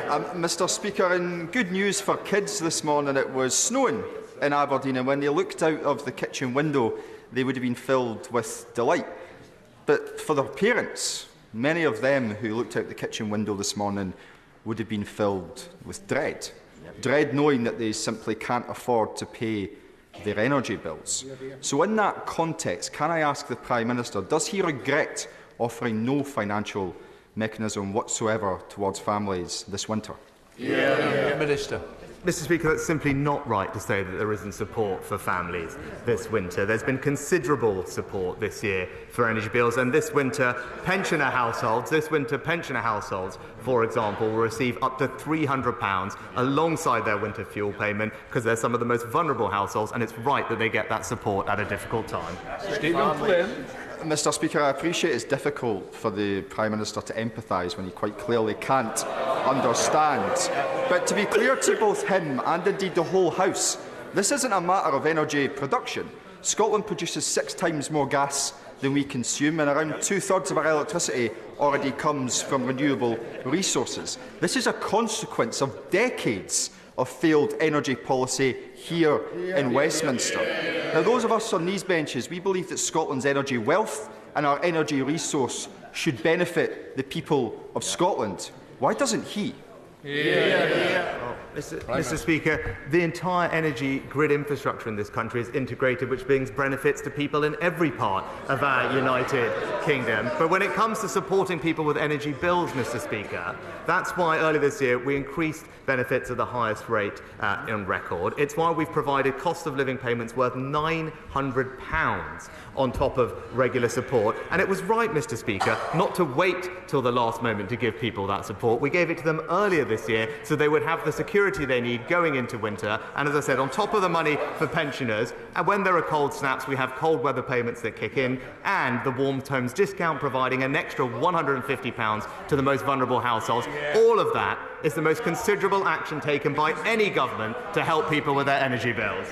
Mr Speaker, in good news for kids this morning, it was snowing in Aberdeen, and when they looked out of the kitchen window, they would have been filled with delight. But for their parents, many of them who looked out the kitchen window this morning would have been filled with dread. Dread knowing that they simply can't afford to pay their energy bills. So in that context, can I ask the Prime Minister, does he regret offering no financial mechanism whatsoever towards families this winter? Minister. Mr Speaker, that's simply not right to say that there isn't support for families this winter. There's been considerable support this year for energy bills, and this winter pensioner households, for example, will receive up to £300 alongside their winter fuel payment, because they're some of the most vulnerable households, and it's right that they get that support at a difficult time. Stephen Flynn. Mr Speaker, I appreciate it's difficult for the Prime Minister to empathise when he quite clearly can't understand. But to be clear to both him and indeed the whole House, this isn't a matter of energy production. Scotland produces 6 times more gas than we consume, and around 2/3 of our electricity already comes from renewable resources. This is a consequence of decades of failed energy policy here in Westminster. Now, those of us on these benches, we believe that Scotland's energy wealth and our energy resource should benefit the people of Scotland. Why doesn't he? Mr Speaker, the entire energy grid infrastructure in this country is integrated, which brings benefits to people in every part of our United Kingdom. But when it comes to supporting people with energy bills, Mr Speaker, that's why earlier this year we increased benefits at the highest rate on record. It's why we've provided cost of living payments worth £900 on top of regular support. And it was right, Mr Speaker, not to wait till the last moment to give people that support. We gave it to them earlier this year so they would have the security they need going into winter. And as I said, on top of the money for pensioners, and when there are cold snaps, we have cold weather payments that kick in, and the Warm Homes discount providing an extra £150 to the most vulnerable households. All of that is the most considerable action taken by any government to help people with their energy bills.